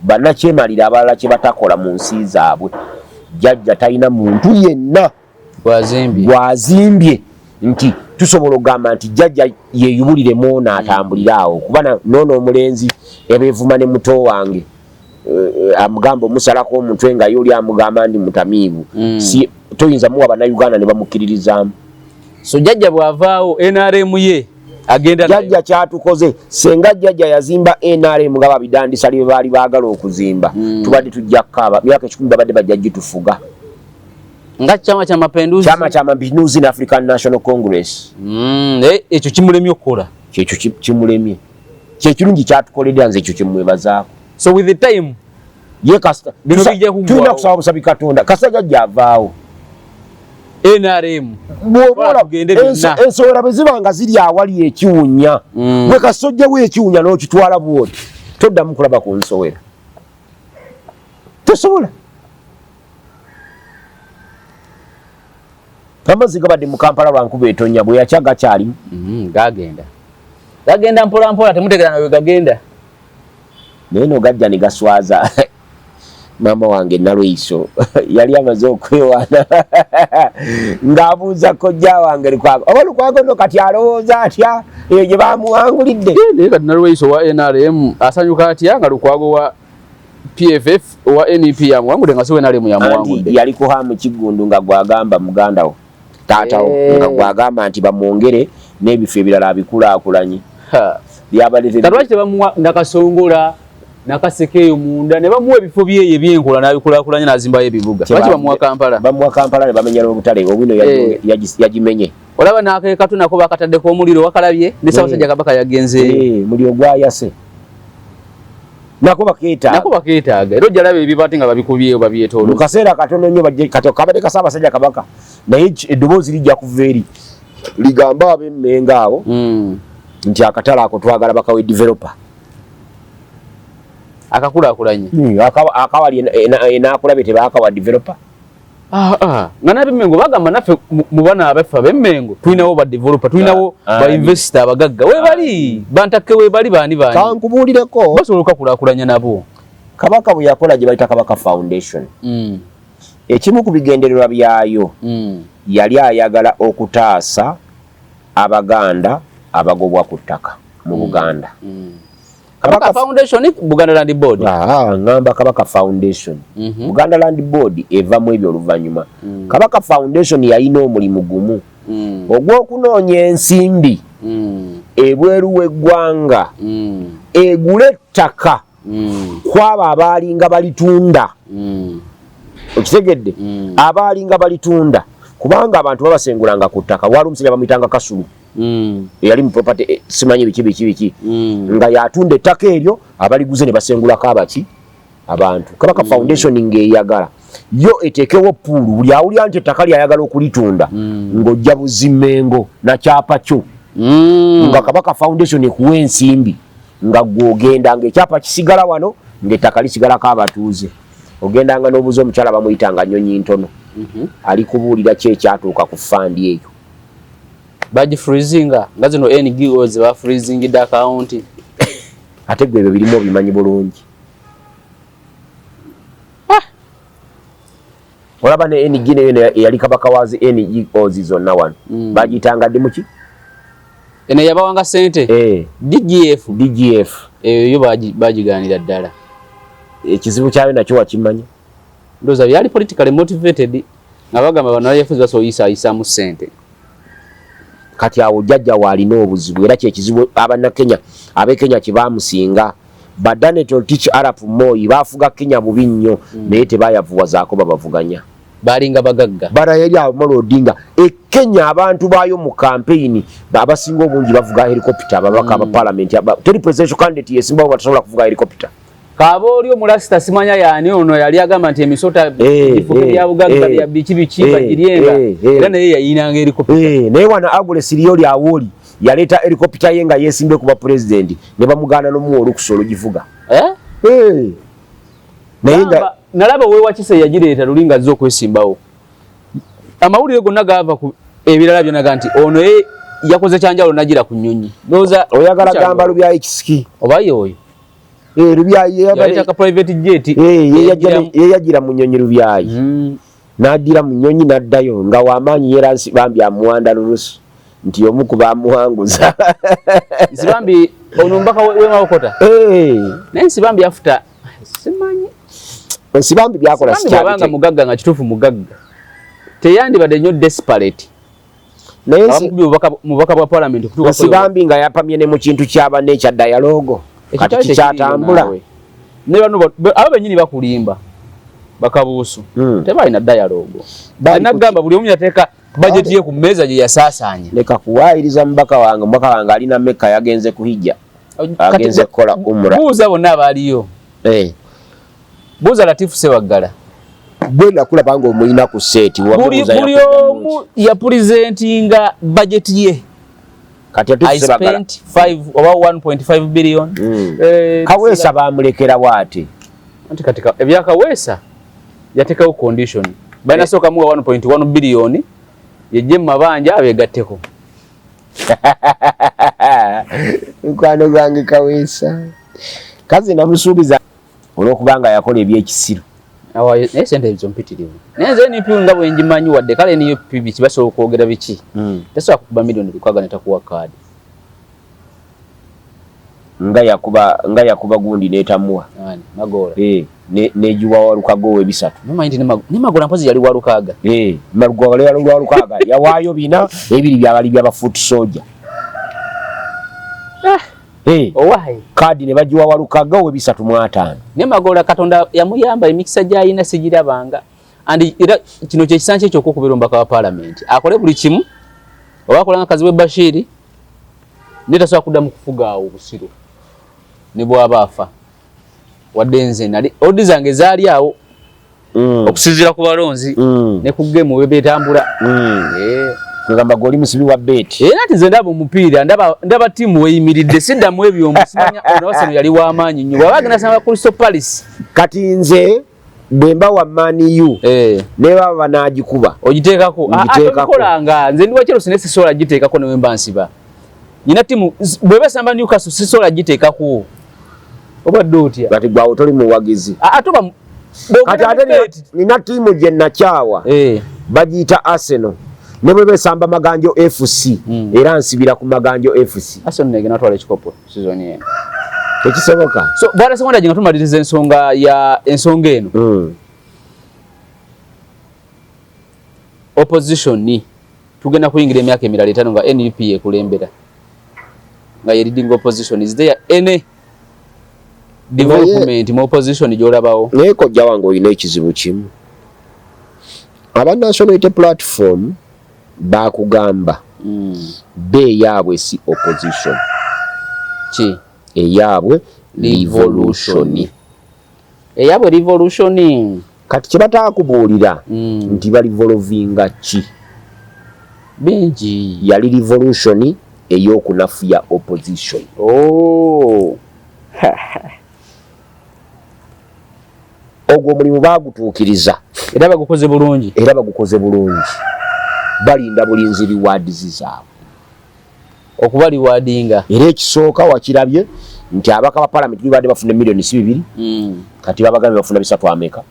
Speaker 1: bannakyemalira abalala kye batakola mu nsi zaabwe. Jjajja talina muntu yenna gwazimbye nti tusobola okugamba nti Jjajja yeeyubuliremu n'atambulira awo kuba noono omulenzi ebeevuma ne muto wange amugamba omusalako omutwe nga yoli amugamba ndi mutamiivu toyinza muwa bannayuganda ne bamukkiririzaamu.
Speaker 2: So Jjajja bw'avaawo NRM ye agenda
Speaker 1: Jjajja kyatukoze senga Jjajja yazimba NRM nga babidandisa lye baali baagala okuzimba tubadde tujja kukaaba myaka 10 babadde bajja gitufuga
Speaker 2: nga Chama cha
Speaker 1: Mapinduzi na African National Congress.
Speaker 2: Ekyo kimulemye okukola
Speaker 1: kyekyo kimulemye kyekirungi kyatukoledde nze ekyo kimwebazaako.
Speaker 2: So with the time
Speaker 1: ye kasita tulina kusaba busabi Katonda kasita Jjajja avaawo
Speaker 2: NRM
Speaker 1: ensowera bwe ziba nga ziri awali ekiwunya bwe kasojjawo ekiwunya n'okitwala bwoti toddamu kulaba ku nsowera tosobola. Amazzi gabadde mu Kampala lwankuba etonnya bwe yakya gakyalimu
Speaker 2: gagenda mpola mpola temutegera nawe gagenda
Speaker 1: naye no gajja ne gaswaza. Mama wange Nalweiso yali amaze okwewaana ng'abuuza kojja wange Lukwago oba Lukwago no kati alowooza atya eyo gye bamuwangulidde.
Speaker 2: Naye kati Nalweiso wa NRM asanyuka atya nga Lukwago wa PFF wa NP ya mwangu nga siwe nali mu ya mwangu
Speaker 1: yali kuha mu Kigundu nga gwagamba muganda wo taatawo nga gwagamba nti bamwongere n'ebifo ebirala abikulaakulanye byabadde
Speaker 2: talwaki tebamuwa nakasongola nakasekeyo munda ne bamuwa ebifo byeye byenkola n'abikulaakulanye n'azimbayo ebibuga lwaki bamuwa Kampala ne bamenya n'obutale obwino yagimenye olaba n'akeekatu nako bakataddeko omuliro wakalabye ne Ssaabasajja Kabaka yagenze
Speaker 1: muliro gwayase nako bakeetaaga
Speaker 2: era ojja laba ebibati nga babikubyeyo babyetoolo
Speaker 1: mu kaseera katono nnyo kabadde ka Ssaabasajja Kabaka naye eddoboozi lijja kuva eri ligamba ab'Emmengo abo nti akatale ako twagala bakawe developer
Speaker 2: akakulaakulanye
Speaker 1: akawali enaakulabye tebaakawa developer
Speaker 2: nga n'ab'Emmengo bagamba naffe mu bana abaffe ab'Emmengo tulinawo ba developer tulinawo ba investor abagagga webali bantakke webali baani
Speaker 1: kankubuulireko
Speaker 2: basobola okukulaakulanya nabo
Speaker 1: Kabaka bwe yakola gye bayita Kabaka Foundation ekimu ku bigendererwa byayo yali ayagala okutaasa Abaganda abagobwa ku ttaka mu Buganda
Speaker 2: Kabaka Foundation Buganda Land Board
Speaker 1: ngamba Kabaka Foundation Buganda Land Board eva mu ebyo oluvannyuma Kabaka Foundation yalina omulimu gumu ogw'okunoonya ensimbi ebweru w'eggwanga egule ettaka kwabo abaalinga balitunda okitegedde abaalinga balitunda kubanga abantu babasengulanga ku ttaka wali omusajja bamuyitanga Kasulu yali mu property simanyi biki nga yatunda ettaka eryo abaliguze ne basengulako abaki abantu Kabaka Foundation ng'eyagala yo etekewo puulu buli awulira nti ettaka lyayagala okulitunda ng'ojja Buzimmengo na kyapa kyo nga Kabaka Foundation ekuwa ensimbi nga gw'ogenda ng'ekyapa kisigala wano ng'ettaka lisigalako abatuuze ogendanga n'obuuza omukyala bamuyitanga Nnyonyi Ntono ali kubuulira ki ekyatuuka ku fandi eyo
Speaker 2: baji freezinga nga zino NGOs ba freezingidde account
Speaker 1: ate gwe ebyo birimu obimanyi bulungi olaba ne NG neyo eyali kabaka wazi NGOs zonna wano bagiyitanga ddi muki
Speaker 2: ene yabawanga sente DGF yo bagiganira ddala
Speaker 1: ekizibu kyayo nakyo wakimanyi
Speaker 2: ndoza byali politically motivated nga bagamba bano yafuza basoyisa mu sente
Speaker 1: kati awo jjajja waalina obuzibu era kyekizibu abannakenya ab'ekenya kye baamusinga badane Toltich Arap Moi baafuga Kenya bubi nnyo naye tebayavuwazaako babavuganya
Speaker 2: balinga bagagga
Speaker 1: bara yali Amolo Odinga Kenya abantu baayo mu campaign abasinga obungi bavuga helicopter ababaka aba parliament teri presidential candidate yesimbawo batasobola kuvuga helicopter
Speaker 2: Kaboolyo mulasita simanya yaani ono yali agamba nti emisota bifuke bya bugagga bya biki bagiryenga era naye yayinanga helicopter
Speaker 1: naye wana Agnes Liyoli Awoli yaleta helicopter ye nga yesimbe kuba president ne bamugana n'omuwa olukusa olugivuga naye nga
Speaker 2: nalaba weewakise yagireeta lulinga azze okwesimbawo amawulire gonna gaava ku ebirala byonaga nti ono ye yakoze kyanjalo nagira ku Nnyonyi ndowooza
Speaker 1: oyagala gamba Lubya X
Speaker 2: oba yoyo
Speaker 1: Lubyayi
Speaker 2: yaleta private jet
Speaker 1: yeyagira mu Nnyonyi Lubyayi n'addira mu Nnyonyi n'addayo nga w'amaanyi era Nsibambi amuwanda lulusu nti omu ku baamuwanguza
Speaker 2: Nsibambi ono mbaka w'Emawokota naye Nsibambi afuta simanyi
Speaker 1: Nsibambi byakola
Speaker 2: sikyabanga mugagga nga kituufu mugagga teyandibadde nnyo desperate naye mubaka bwa parliament kutuuka
Speaker 1: Nsibambi nga yapamye ne mu kintu ky'abanne ekya dialogue kati kikyatambula
Speaker 2: ne bano abo bennyini bakulimba bakabuusu tebalina dialogue nagamba buli omu yateeka budget ye ku mmeeza gye yasaasaanya
Speaker 1: leka kuwaayiriza mubaka wange alina Mecca yagenze kuhijja agenze kukola umra
Speaker 2: buuza bonna abaaliyo buuza Latifu Ssebaggala
Speaker 1: bwe nakulaba nga omulina ku seeti
Speaker 2: buli omu yapulizentinga budget ye
Speaker 1: kati
Speaker 2: I spent 1.5 billion
Speaker 1: Kaweesa bamulekera bwate
Speaker 2: anti katika ebya Kaweesa yatekawo condition baina soka muwa 1.1 billion yeje mabanja abegatteko
Speaker 1: nkwano gwange Kaweesa kazi namusuubiza olwokubanga yakola ebyekisiru
Speaker 2: awa sente ezo mpitirivu nenze ni pyu ngabo enjimanyi wadde kale niyo pibi kibasobola okwogera biki tasobola kukuba million bikwaga netakuwa kadi
Speaker 1: nga yakuba gundi netamwa
Speaker 2: Magola
Speaker 1: nejuwa walukago webisatu
Speaker 2: ne Magola mpozi yali walukaga
Speaker 1: Magola yali walukaga yawayo bina ebiri byabali byaba foot soldier
Speaker 2: owahi
Speaker 1: kadi ne bajuwa walukaga webisatu mu 5
Speaker 2: ne Magola Katonda yamuyamba emikisa gyayina sigirabanga andi era kino kye kisanche ekyo okukubiromba kwa parliament akole buli kimu obakola nkazi we Bashiri nitasobola kuddamu kufuga awo busiro ne bw'abaafa wadde nze nali odi zange zaali awo okusinziira ku balonzi ne ku game we betambula
Speaker 1: kugamba goli musibi wa bet
Speaker 2: era nze ndaba omupiira ndaba tiimu weyimiridde siddamu ebyombo simanya onawasano yali w'amaanyi nnyo babagenda samba Crystal Palace
Speaker 1: kati nze bemba wa Man U neba banagikuba
Speaker 2: ogiteekako akolanga nze ndi wa Chelsea ne sisola giteekako ne wemba nsiba nyina timu bwebe samba Newcastle sisola giteekako oba dotya
Speaker 1: kati gwa otoli muwagizi
Speaker 2: atoba
Speaker 1: kati ate nina timu je nakyawa bagiyita Arsenal ne bwebe samba Maganjo FC era nsibira ku Maganjo FC
Speaker 2: Arsenal nege natwala ekikopo season eno
Speaker 1: tekisoboka
Speaker 2: so bwala sekonda jinga tumaliriza ensonga eno opposition ni tugenda kuyingira emyaka emirala 5 nga NUP ekulembera nga leading opposition is there any development mu opposition gyolabawo
Speaker 1: neko jawango ine ekizibu kimu aba National Unity Platform bakugamba be yabwe si opposition
Speaker 2: chi
Speaker 1: eyabwe revolution kati kibata kubuulira nti bali volvinga chi
Speaker 2: bingi
Speaker 1: yali revolution eyokunafuya opposition ogwo mulimu bagutuukiriza
Speaker 2: era bagukoze bulungi
Speaker 1: balinda bulinzi liwards zaabwe
Speaker 2: okuba liwardinga
Speaker 1: era ekisooka wakirabye nti abaka ba parliament libadde bafuna million 2 kati babagambye bafuna 3 ameka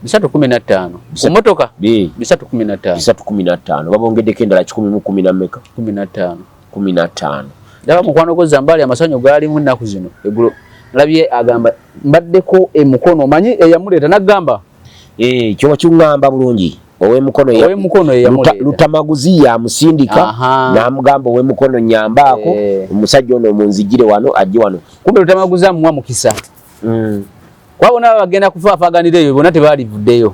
Speaker 2: 315 kumotoka 315
Speaker 1: babongeddeko endala 10 ameka 15
Speaker 2: daba mukwano ko Zambali amasanyo gali mu nnaku zino egulo labye agamba mbaddeko emukono manyi eyamuleeta nagamba
Speaker 1: kyo kyungamba bulungi owe mukono
Speaker 2: eyamuleeta
Speaker 1: Lutamaguzi ya musindika namugamba owe mukono nyambako omusajja ono munzigire wano ajje wano
Speaker 2: kumbe Lutamaguzi amwa mukisa kwabona bagenda kufaafaganira eyo bona tebalivuddeyo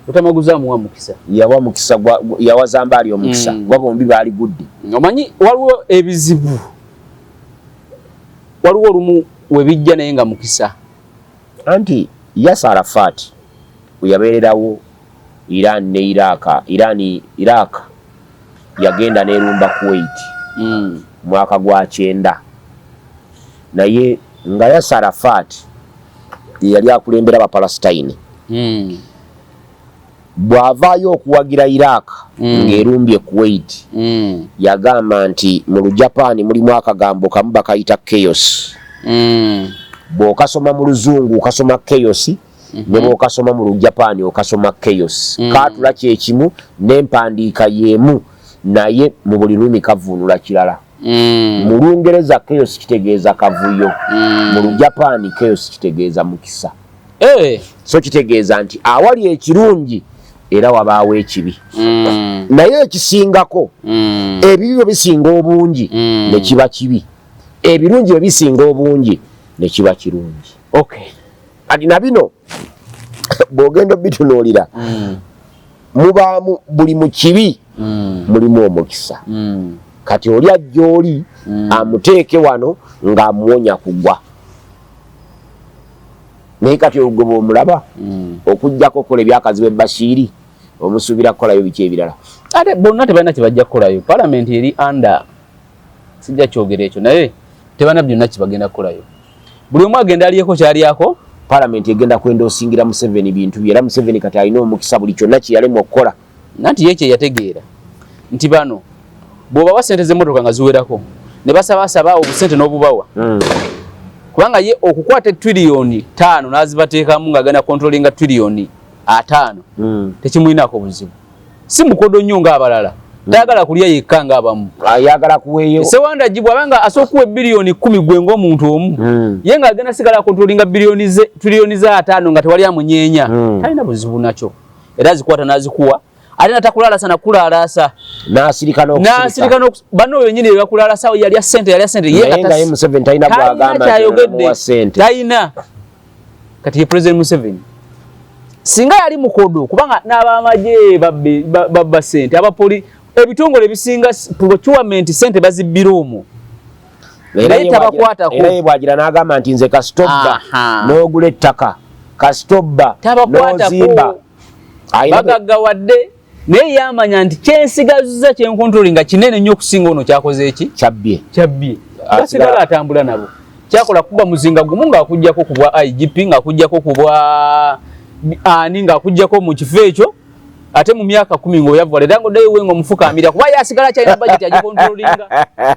Speaker 2: Lutamaguzi amwa mukisa
Speaker 1: yawa mukisa yawa Zambali omukisa gwa bombi bali gudde
Speaker 2: omanyi waliwo ebizibu waliwo lumu webijja naye nga mukisa
Speaker 1: anti Yasser Arafat uyabererawo Iran ne Iraq yagenda nerumba Kuwait mwaka gwa 9 naye nga Yasser Arafat yali akulembera ba Palestine bwavaayo okuwagira Iraq ng'erumbye Kuwait yagamba nti mu Japan mulimu akagambo kamu bakayita chaos bw'okasoma mu Luzungu okasoma chaos ne bw'okasoma mu Japan okasoma chaos kaatula kyekimu n'empandiika y'emu naye mu buli lulimi kavuunula kirala mu Lungereza chaos kitegeeza kavuyo mu Japan chaos kitegeeza mukisa so kitegeeza nti awali ekirungi era wabaawo ekibi naye ekisingako ebibi bwe bisinga obungi ne kiba kibi ebirungi bwe bisinga obungi ne kiba kirungi ati na bino bw'ogenda bitunuulira mubaamu buli mu kibi mulimu omukisa kati oli ajja oli amuteeke wano ng'amuwonya kugwa naye kati olugwe bw'omulaba okujjako okukola ebyakazi Bashiri omusuubira kukolayo biki ebirala
Speaker 2: ate bonna tebalina kibajja kukolayo palamenti eri anda sijja kyogera ekyo naye tebalina byonna kibagenda kukolayo buli omu agenda aliyeko kyaliyako
Speaker 1: palamenti egenda kwenda osingira Museveni bintu bye era Museveni kati alina omukisa buli kyonna kyeyalemwa okukola
Speaker 2: nanti ye kyeyategeera nti bano bw'obawa ssente z'emmotoka nga ziwerako ne basabasaba obusente n'obubawa kubanga ye okukwata trillioni 5 n'azibateekamu ng'agenda controllinga trillioni 5 tekimulinako buzibu si mukodo nnyo ng'abalala tayagala kulya yekanga abamu
Speaker 1: ayagala kuweyo
Speaker 2: Sewanda jibwa abanga asokuwe bilioni 10 gwengo omuntu omu yenga agenda sigala controllinga trilioni za 5 nga tewali amunyenya talina buzibu nacho era zikwata nazikuwa alina takulala sana kulalasa nasirika bano wenyine bakulalasa yali sente
Speaker 1: yenga M7 talina bwagamba wa sente
Speaker 2: talina kati ye president Museveni singa yali mukodo kubanga n'abamaje babba sente abapoli ebitongole bisinga procurement sente bazibbiromo era tabakwatako
Speaker 1: era bwagira n'agamba nti nze kasitobba n'ogula ettaka kasitobba n'ozimba
Speaker 2: bagaggawadde naye yamanya nti kyensigaza kyenkontrolinga kinene nnyo okusinga ono kyakoze eki kyabbye basigala atambula nabo kyakola kuba muzinga gumu ng'akuggyako ku bwa IGP ng'akuggyako ku bwa ani ng'akuggyako mu kifo ekyo ate mu myaka 10 ng'oyavuwala era ng'oddayo wenga omufukaamira kuba yasigala kyalina budget agikontrolinga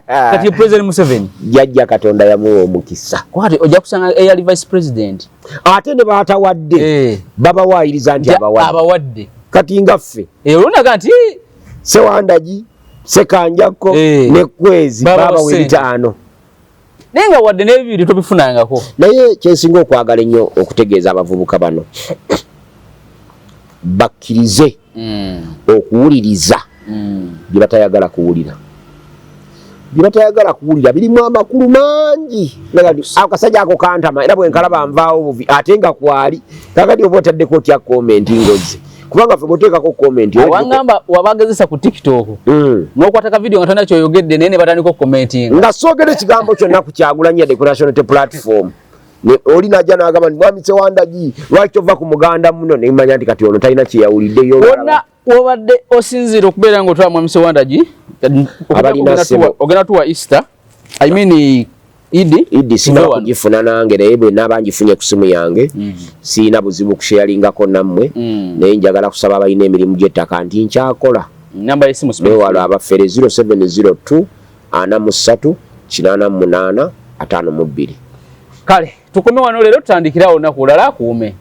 Speaker 2: kati president Museveni
Speaker 1: jajja Katonda yamuwa omukisa
Speaker 2: kwate ojja kusanga eyali vice president
Speaker 1: ate ne baatawadde babawaayiriza nti
Speaker 2: abawadde
Speaker 1: kati ngaffe
Speaker 2: olunaga nti
Speaker 1: Sewandagi Sekanjako ne Kwezi baba we 5
Speaker 2: nenga wadde n'ebibiri tobifunangako
Speaker 1: naye kyensinga okwagala ennyo okutegeeza abavubuka bano bakkirize okuwuliriza bye batayagala kuwulira birimu amakulu mangi akasajja ako kantama era bwe nkalaba nvaawo buvi ate nga kwali kakati oba otaddeko otya komenti ngozi kubanga ffe bwoteekako komenti
Speaker 2: wangamba wabagezesa ku TikTok n'okwataka video nga tolina kyoyogedde naye ne batandika okukomentinga
Speaker 1: nga soogera ekigambo kyonna ku Kyagulanyi yadde ku national platform oli najja n'agamba nti mwami Sewandagi lwaki ova ku muganda muno ne mmanya nti kati ono talina kye yawuliddeyo
Speaker 2: wonna wobadde osinziira okubeera ng'otwala mwami Sewandagi ogenda tuwa Easter I mean Idi sina kugifuna nange naye bwe naba ngifunye ku simu yange siina buzibu kusharelingako nammwe naye njagala kusaba abalina emirimu gy'ettaka nti nkyakola namba y'essimu
Speaker 1: wala abafere 0702 43 88 52
Speaker 2: kale tukome wano leero tutandikirawo olunaku olulala kuume